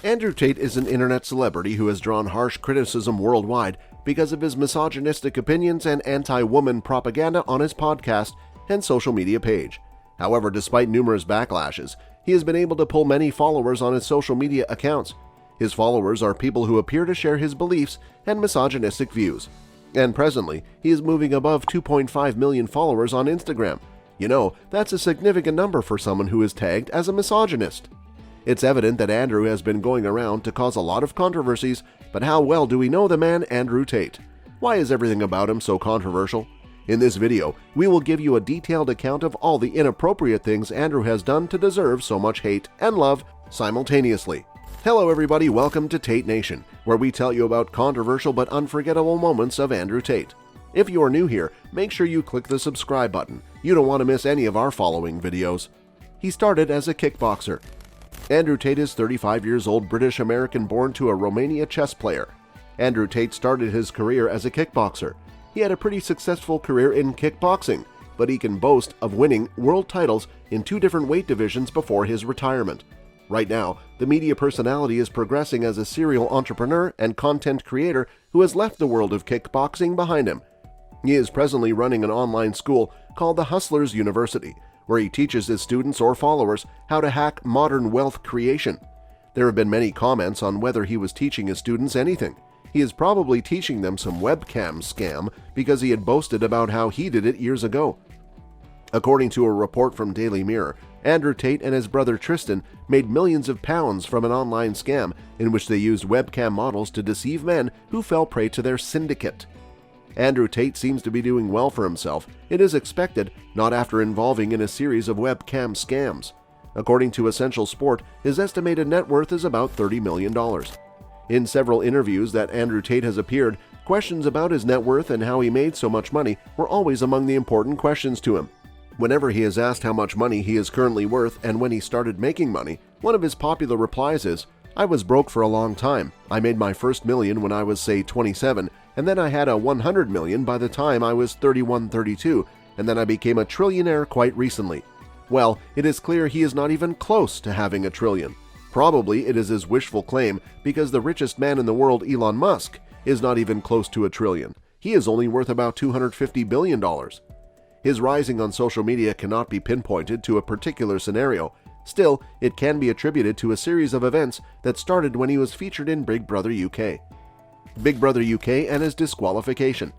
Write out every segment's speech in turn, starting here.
Andrew Tate is an internet celebrity who has drawn harsh criticism worldwide because of his misogynistic opinions and anti-woman propaganda on his podcast and social media page. However, despite numerous backlashes, he has been able to pull many followers on his social media accounts. His followers are people who appear to share his beliefs and misogynistic views. And presently, he is moving above 2.5 million followers on Instagram. You know, that's a significant number for someone who is tagged as a misogynist. It's evident that Andrew has been going around to cause a lot of controversies, but how well do we know the man Andrew Tate? Why is everything about him so controversial? In this video, we will give you a detailed account of all the inappropriate things Andrew has done to deserve so much hate and love simultaneously. Hello everybody, welcome to Tate Nation, where we tell you about controversial but unforgettable moments of Andrew Tate. If you are new here, make sure you click the subscribe button. You don't want to miss any of our following videos. He started as a kickboxer. Andrew Tate is 35 years old, British-American, born to a Romania chess player. Andrew Tate started his career as a kickboxer. He had a pretty successful career in kickboxing, but he can boast of winning world titles in 2 different weight divisions before his retirement. Right now, the media personality is progressing as a serial entrepreneur and content creator who has left the world of kickboxing behind him. He is presently running an online school called the Hustlers University, where he teaches his students or followers how to hack modern wealth creation. There have been many comments on whether he was teaching his students anything. He is probably teaching them some webcam scam because he had boasted about how he did it years ago. According to a report from Daily Mirror, Andrew Tate and his brother Tristan made millions of pounds from an online scam in which they used webcam models to deceive men who fell prey to their syndicate. Andrew Tate seems to be doing well for himself. It is expected, not after involving in a series of webcam scams. According to Essential Sport, his estimated net worth is about $30 million. In several interviews that Andrew Tate has appeared, questions about his net worth and how he made so much money were always among the important questions to him. Whenever he is asked how much money he is currently worth and when he started making money, one of his popular replies is, "I was broke for a long time. I made my first million when I was, say, 27, and then I had a 100 million by the time I was 31, 32, and then I became a trillionaire quite recently." Well, it is clear he is not even close to having a trillion. Probably it is his wishful claim because the richest man in the world, Elon Musk, is not even close to a trillion. He is only worth about $250 billion. His rising on social media cannot be pinpointed to a particular scenario. Still, it can be attributed to a series of events that started when he was featured in Big Brother UK. Big Brother UK and his disqualification.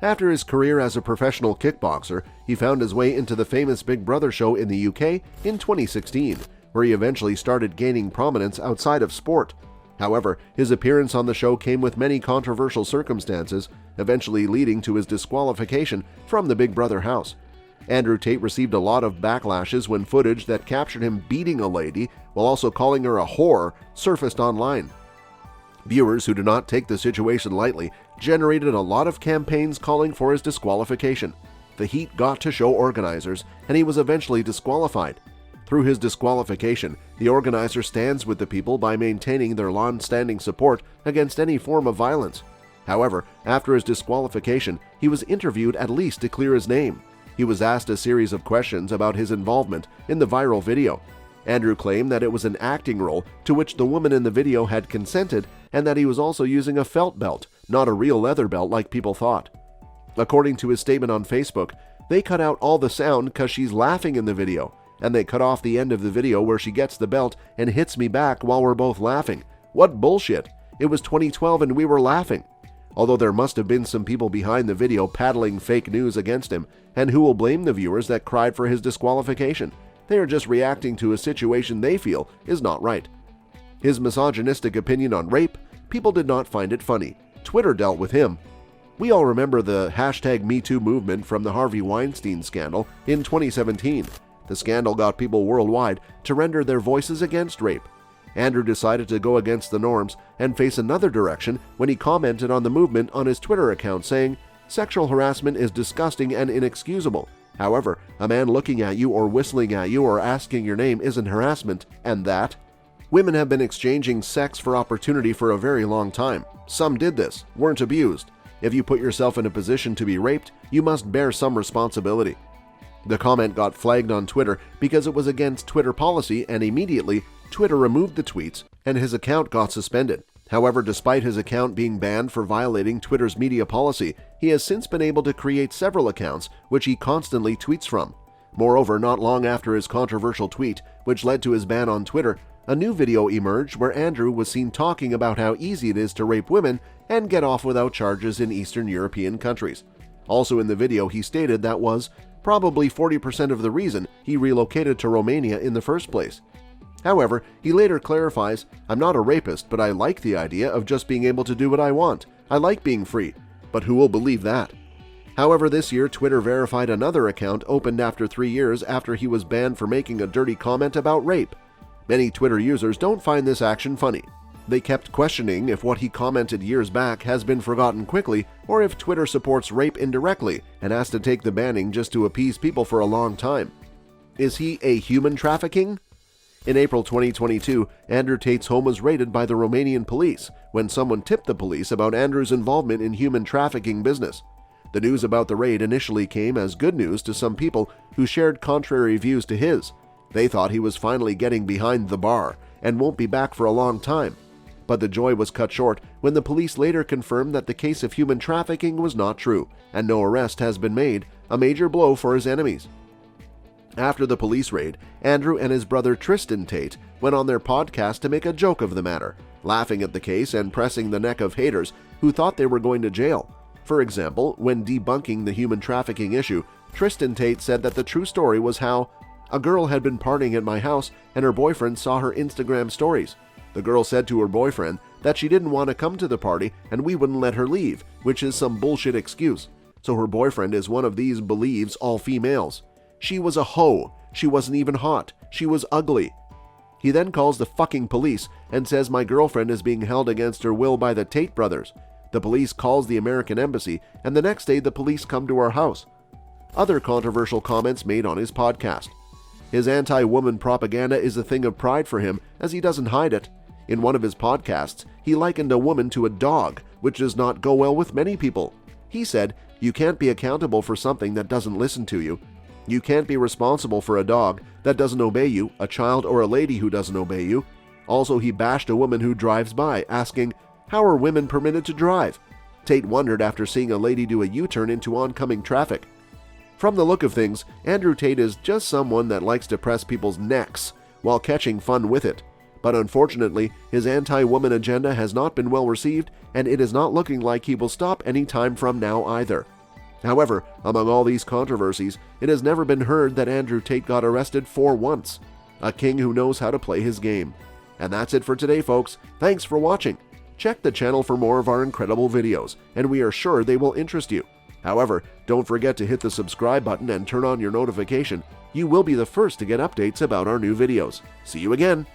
After his career as a professional kickboxer, he found his way into the famous Big Brother show in the UK in 2016, where he eventually started gaining prominence outside of sport. However, his appearance on the show came with many controversial circumstances, eventually leading to his disqualification from the Big Brother house. Andrew Tate received a lot of backlashes when footage that captured him beating a lady while also calling her a whore surfaced online. Viewers who did not take the situation lightly generated a lot of campaigns calling for his disqualification. The heat got to show organizers, and he was eventually disqualified. Through his disqualification, the organizer stands with the people by maintaining their long-standing support against any form of violence. However, after his disqualification, he was interviewed at least to clear his name. He was asked a series of questions about his involvement in the viral video. Andrew claimed that it was an acting role to which the woman in the video had consented and that he was also using a felt belt, not a real leather belt like people thought. According to his statement on Facebook, they cut out all the sound because she's laughing in the video, and they cut off the end of the video where she gets the belt and hits me back while we're both laughing. What bullshit! It was 2012 and we were laughing. Although there must have been some people behind the video peddling fake news against him, and who will blame the viewers that cried for his disqualification? They are just reacting to a situation they feel is not right. His misogynistic opinion on rape, people did not find it funny. Twitter dealt with him. We all remember the #MeToo movement from the Harvey Weinstein scandal in 2017. The scandal got people worldwide to render their voices against rape. Andrew decided to go against the norms and face another direction when he commented on the movement on his Twitter account saying, "Sexual harassment is disgusting and inexcusable. However, a man looking at you or whistling at you or asking your name isn't harassment, and that?" Women have been exchanging sex for opportunity for a very long time. Some did this, weren't abused. If you put yourself in a position to be raped, you must bear some responsibility. The comment got flagged on Twitter because it was against Twitter policy, and immediately, Twitter removed the tweets and his account got suspended. However, despite his account being banned for violating Twitter's media policy, he has since been able to create several accounts which he constantly tweets from. Moreover, not long after his controversial tweet, which led to his ban on Twitter, a new video emerged where Andrew was seen talking about how easy it is to rape women and get off without charges in Eastern European countries. Also in the video, he stated that was probably 40% of the reason he relocated to Romania in the first place. However, he later clarifies, "I'm not a rapist, but I like the idea of just being able to do what I want. I like being free, but who will believe that?" However, this year, Twitter verified another account opened after 3 years after he was banned for making a dirty comment about rape. Many Twitter users don't find this action funny. They kept questioning if what he commented years back has been forgotten quickly or if Twitter supports rape indirectly and has to take the banning just to appease people for a long time. Is he a human trafficking? In April 2022, Andrew Tate's home was raided by the Romanian police when someone tipped the police about Andrew's involvement in human trafficking business. The news about the raid initially came as good news to some people who shared contrary views to his. They thought he was finally getting behind the bar and won't be back for a long time. But the joy was cut short when the police later confirmed that the case of human trafficking was not true and no arrest has been made, a major blow for his enemies. After the police raid, Andrew and his brother Tristan Tate went on their podcast to make a joke of the matter, laughing at the case and pressing the neck of haters who thought they were going to jail. For example, when debunking the human trafficking issue, Tristan Tate said that the true story was how a girl had been partying at my house and her boyfriend saw her Instagram stories. The girl said to her boyfriend that she didn't want to come to the party and we wouldn't let her leave, which is some bullshit excuse. So her boyfriend is one of these believes all females. She was a hoe. She wasn't even hot. She was ugly. He then calls the fucking police and says my girlfriend is being held against her will by the Tate brothers. The police calls the American embassy and the next day the police come to our house. Other controversial comments made on his podcast. His anti-woman propaganda is a thing of pride for him as he doesn't hide it. In one of his podcasts, he likened a woman to a dog, which does not go well with many people. He said, "You can't be accountable for something that doesn't listen to you. You can't be responsible for a dog that doesn't obey you, a child or a lady who doesn't obey you." Also, he bashed a woman who drives by, asking, "How are women permitted to drive?" Tate wondered after seeing a lady do a U-turn into oncoming traffic. From the look of things, Andrew Tate is just someone that likes to press people's necks while catching fun with it. But unfortunately, his anti-woman agenda has not been well received, and it is not looking like he will stop any time from now either. However, among all these controversies, it has never been heard that Andrew Tate got arrested for once. A king who knows how to play his game. And that's it for today, folks. Thanks for watching. Check the channel for more of our incredible videos, and we are sure they will interest you. However, don't forget to hit the subscribe button and turn on your notification. You will be the first to get updates about our new videos. See you again.